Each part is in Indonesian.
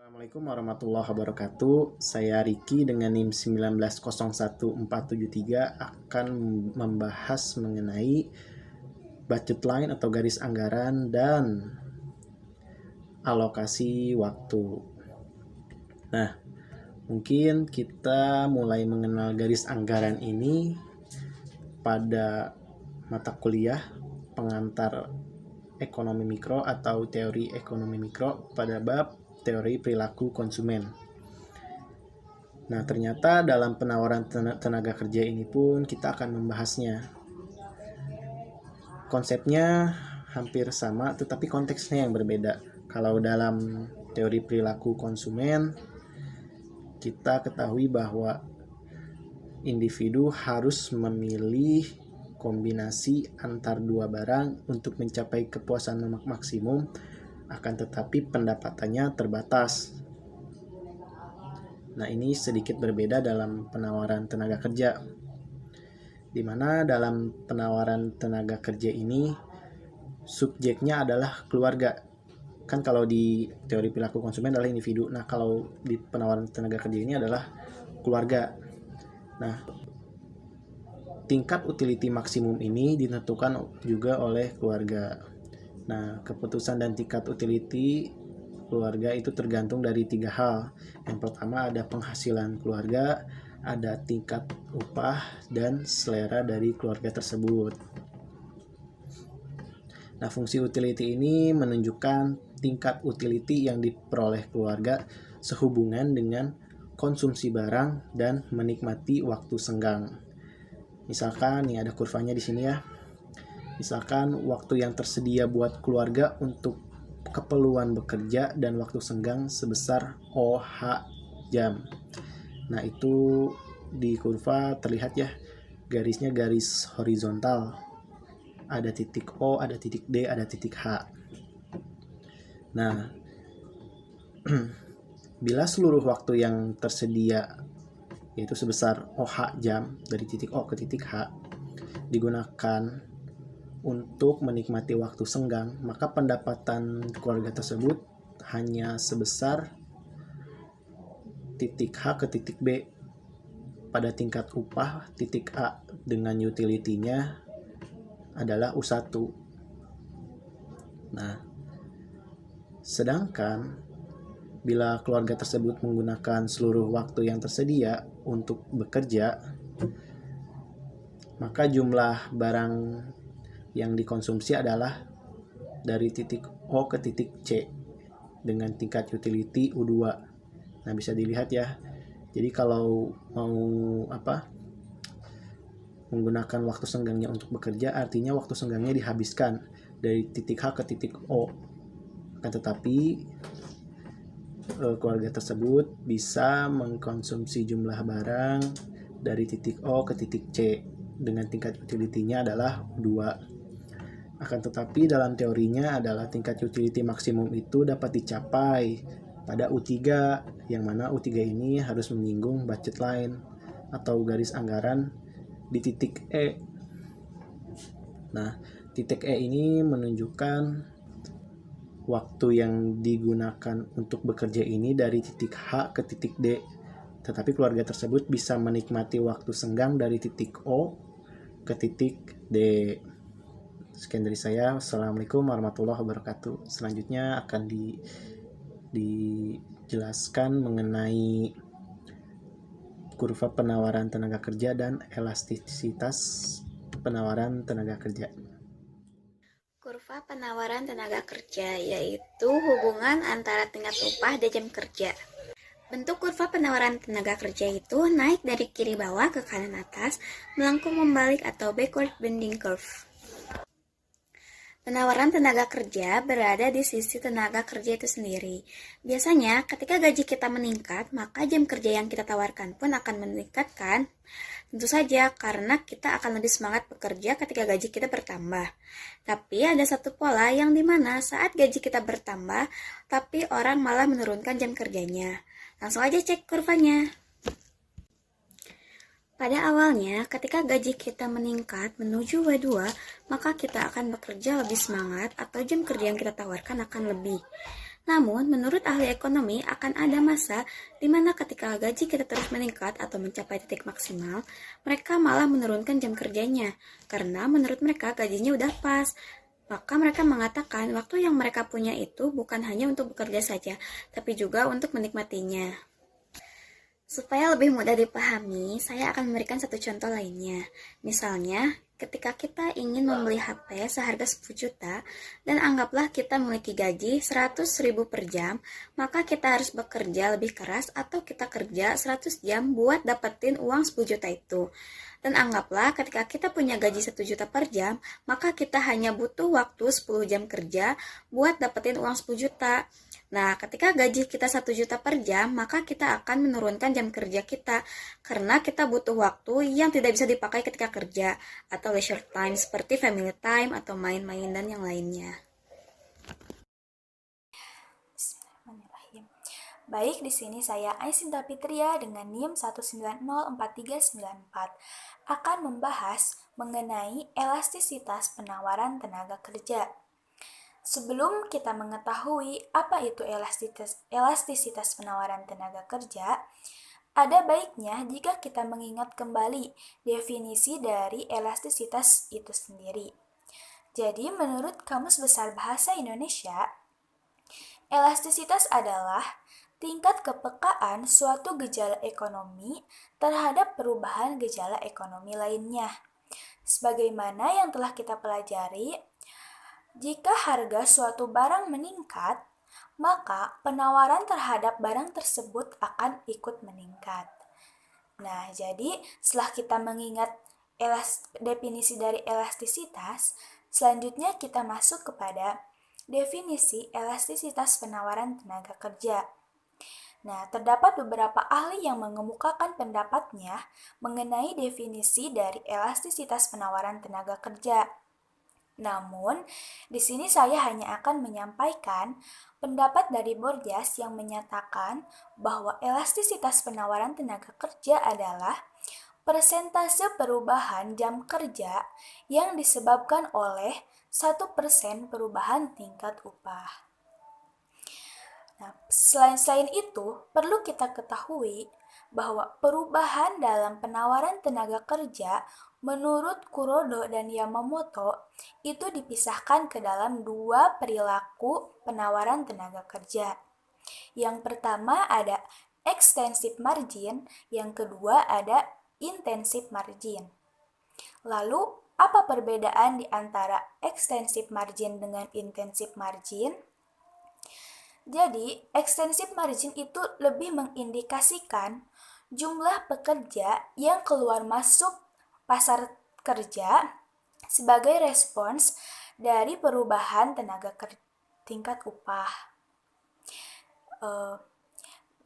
Assalamualaikum warahmatullahi wabarakatuh. Saya Riki dengan NIM 1901473 akan membahas mengenai budget line atau garis anggaran dan alokasi waktu. Nah, mungkin kita mulai mengenal garis anggaran ini pada mata kuliah pengantar ekonomi mikro atau teori ekonomi mikro pada bab teori perilaku konsumen. Nah, ternyata dalam penawaran tenaga kerja ini pun kita akan membahasnya. Konsepnya hampir sama, tetapi konteksnya yang berbeda. Kalau dalam teori perilaku konsumen, kita ketahui bahwa individu harus memilih kombinasi antar dua barang untuk mencapai kepuasan maksimum, akan tetapi pendapatannya terbatas. Nah, ini sedikit berbeda dalam penawaran tenaga kerja, di mana dalam penawaran tenaga kerja ini subjeknya adalah keluarga. Kan kalau di teori perilaku konsumen adalah individu. Nah, kalau di penawaran tenaga kerja ini adalah keluarga. Nah, tingkat utility maksimum ini ditentukan juga oleh keluarga. Nah, keputusan dan tingkat utility keluarga itu tergantung dari tiga hal. Yang pertama ada penghasilan keluarga, ada tingkat upah, dan selera dari keluarga tersebut. Nah, fungsi utility ini menunjukkan tingkat utility yang diperoleh keluarga sehubungan dengan konsumsi barang dan menikmati waktu senggang. Misalkan, nih ada kurvanya di sini ya. Misalkan waktu yang tersedia buat keluarga untuk keperluan bekerja dan waktu senggang sebesar OH jam. Nah, itu di kurva terlihat ya, garisnya garis horizontal. Ada titik O, ada titik D, ada titik H. Nah, bila seluruh waktu yang tersedia yaitu sebesar OH jam dari titik O ke titik H digunakan untuk menikmati waktu senggang, maka pendapatan keluarga tersebut hanya sebesar titik H ke titik B. Pada tingkat upah, titik A dengan utility-nya adalah U1. Nah, sedangkan bila keluarga tersebut menggunakan seluruh waktu yang tersedia untuk bekerja, maka jumlah barang yang dikonsumsi adalah dari titik O ke titik C dengan tingkat utility U2. Nah, bisa dilihat ya. Jadi kalau mau menggunakan waktu senggangnya untuk bekerja, artinya waktu senggangnya dihabiskan dari titik H ke titik O. Akan tetapi keluarga tersebut bisa mengkonsumsi jumlah barang dari titik O ke titik C dengan tingkat utility-nya adalah U2. Akan tetapi dalam teorinya adalah tingkat utility maksimum itu dapat dicapai pada U3, yang mana U3 ini harus menyinggung budget line atau garis anggaran di titik E. Nah, titik E ini menunjukkan waktu yang digunakan untuk bekerja ini dari titik H ke titik D. Tetapi keluarga tersebut bisa menikmati waktu senggang dari titik O ke titik D. Sekian dari saya. Assalamualaikum warahmatullahi wabarakatuh. Selanjutnya akan dijelaskan mengenai kurva penawaran tenaga kerja dan elastisitas penawaran tenaga kerja. Kurva penawaran tenaga kerja yaitu hubungan antara tingkat upah dan jam kerja. Bentuk kurva penawaran tenaga kerja itu naik dari kiri bawah ke kanan atas, melengkung membalik atau backward bending curve. Penawaran tenaga kerja berada di sisi tenaga kerja itu sendiri. Biasanya ketika gaji kita meningkat, maka jam kerja yang kita tawarkan pun akan meningkat kan? Tentu saja karena kita akan lebih semangat bekerja ketika gaji kita bertambah. Tapi ada satu pola yang dimana saat gaji kita bertambah, tapi orang malah menurunkan jam kerjanya. Langsung aja cek kurvanya. Pada awalnya, ketika gaji kita meningkat menuju W2, maka kita akan bekerja lebih semangat atau jam kerja yang kita tawarkan akan lebih. Namun, menurut ahli ekonomi, akan ada masa di mana ketika gaji kita terus meningkat atau mencapai titik maksimal, mereka malah menurunkan jam kerjanya, karena menurut mereka gajinya udah pas. Maka mereka mengatakan waktu yang mereka punya itu bukan hanya untuk bekerja saja, tapi juga untuk menikmatinya. Supaya lebih mudah dipahami, saya akan memberikan satu contoh lainnya. Misalnya, ketika kita ingin membeli HP seharga 10 juta dan anggaplah kita memiliki gaji 100.000 per jam, maka kita harus bekerja lebih keras atau kita kerja 100 jam buat dapetin uang 10 juta itu. Dan anggaplah ketika kita punya gaji 1 juta per jam, maka kita hanya butuh waktu 10 jam kerja buat dapetin uang 10 juta. Nah, ketika gaji kita 1 juta per jam, maka kita akan menurunkan jam kerja kita karena kita butuh waktu yang tidak bisa dipakai ketika kerja atau leisure time seperti family time atau main-main dan yang lainnya. Bismillahirrahmanirrahim. Baik, di sini saya Aisinta Fitria dengan NIM 1904394 akan membahas mengenai elastisitas penawaran tenaga kerja. Sebelum kita mengetahui apa itu elastisitas penawaran tenaga kerja, ada baiknya jika kita mengingat kembali definisi dari elastisitas itu sendiri. Jadi, menurut Kamus Besar Bahasa Indonesia, elastisitas adalah tingkat kepekaan suatu gejala ekonomi terhadap perubahan gejala ekonomi lainnya. Sebagaimana yang telah kita pelajari, jika harga suatu barang meningkat, maka penawaran terhadap barang tersebut akan ikut meningkat. Nah, jadi setelah kita mengingat definisi dari elastisitas, selanjutnya kita masuk kepada definisi elastisitas penawaran tenaga kerja. Nah, terdapat beberapa ahli yang mengemukakan pendapatnya mengenai definisi dari elastisitas penawaran tenaga kerja. Namun, di sini saya hanya akan menyampaikan pendapat dari Borjas yang menyatakan bahwa elastisitas penawaran tenaga kerja adalah persentase perubahan jam kerja yang disebabkan oleh 1% perubahan tingkat upah. Nah, selain itu, perlu kita ketahui bahwa perubahan dalam penawaran tenaga kerja menurut Kuroda dan Yamamoto itu dipisahkan ke dalam dua perilaku penawaran tenaga kerja. Yang pertama ada extensive margin, yang kedua ada intensive margin. Lalu, apa perbedaan di antara extensive margin dengan intensive margin? Jadi, extensive margin itu lebih mengindikasikan jumlah pekerja yang keluar masuk pasar kerja sebagai respons dari perubahan tingkat upah.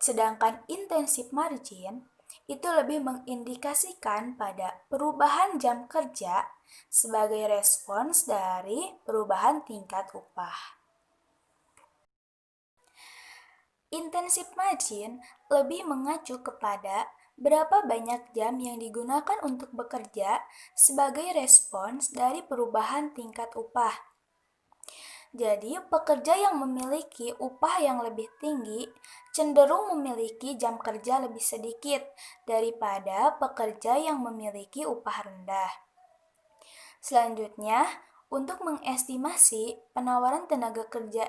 Sedangkan intensive margin itu lebih mengindikasikan pada perubahan jam kerja sebagai respons dari perubahan tingkat upah. Intensive margin lebih mengacu kepada berapa banyak jam yang digunakan untuk bekerja sebagai respons dari perubahan tingkat upah. Jadi, pekerja yang memiliki upah yang lebih tinggi cenderung memiliki jam kerja lebih sedikit daripada pekerja yang memiliki upah rendah. Selanjutnya, untuk mengestimasi penawaran tenaga kerja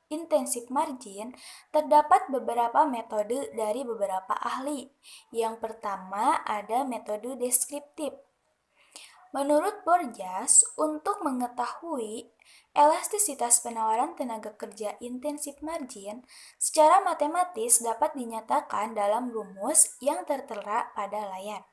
intensive margin, terdapat beberapa metode dari beberapa ahli. Yang pertama ada metode deskriptif. Menurut Borjas, untuk mengetahui elastisitas penawaran tenaga kerja intensive margin, secara matematis dapat dinyatakan dalam rumus yang tertera pada layar,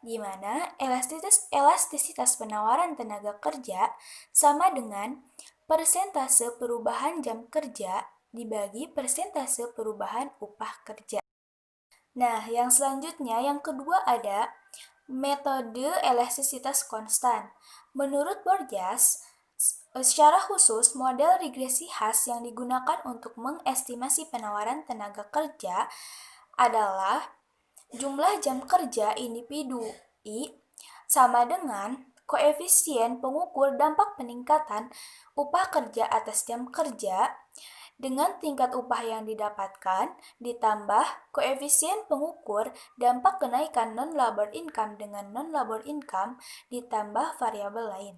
di mana elastisitas penawaran tenaga kerja sama dengan persentase perubahan jam kerja dibagi persentase perubahan upah kerja. Nah, yang selanjutnya, yang kedua ada metode elastisitas konstan. Menurut Borjas, secara khusus model regresi khas yang digunakan untuk mengestimasi penawaran tenaga kerja adalah jumlah jam kerja individu I sama dengan koefisien pengukur dampak peningkatan upah kerja atas jam kerja Dengan tingkat upah yang didapatkan, ditambah koefisien pengukur dampak kenaikan non-labor income dengan non-labor income, ditambah variabel lain.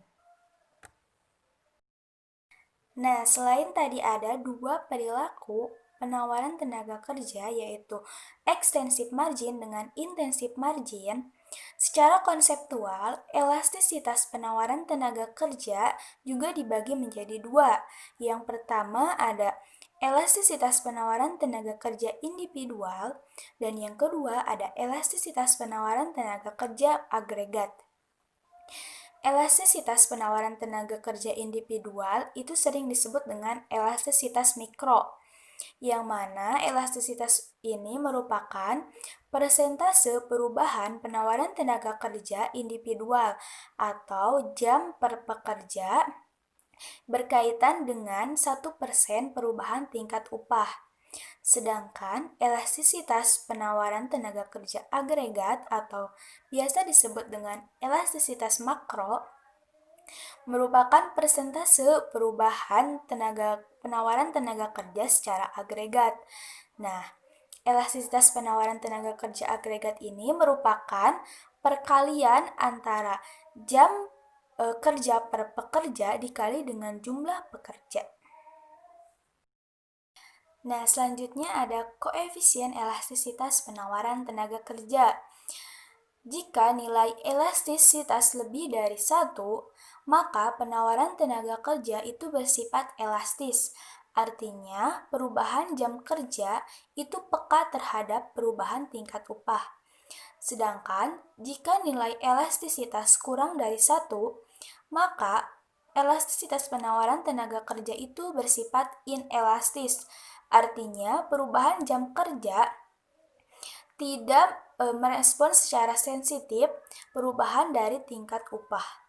Nah, selain tadi ada dua perilaku penawaran tenaga kerja, yaitu extensive margin dengan intensive margin. Secara konseptual, elastisitas penawaran tenaga kerja juga dibagi menjadi dua. Yang pertama ada elastisitas penawaran tenaga kerja individual, dan yang kedua ada elastisitas penawaran tenaga kerja agregat. Elastisitas penawaran tenaga kerja individual itu sering disebut dengan elastisitas mikro, yang mana elastisitas ini merupakan persentase perubahan penawaran tenaga kerja individual atau jam per pekerja berkaitan dengan 1% perubahan tingkat upah. Sedangkan elastisitas penawaran tenaga kerja agregat atau biasa disebut dengan elastisitas makro merupakan persentase perubahan penawaran tenaga kerja secara agregat. Nah, elastisitas penawaran tenaga kerja agregat ini merupakan perkalian antara jam kerja per pekerja dikali dengan jumlah pekerja. Nah, selanjutnya ada koefisien elastisitas penawaran tenaga kerja. Jika nilai elastisitas lebih dari 1, maka penawaran tenaga kerja itu bersifat elastis. Artinya, perubahan jam kerja itu peka terhadap perubahan tingkat upah. Sedangkan, jika nilai elastisitas kurang dari 1, maka elastisitas penawaran tenaga kerja itu bersifat inelastis. Artinya, perubahan jam kerja tidak merespon secara sensitif perubahan dari tingkat upah.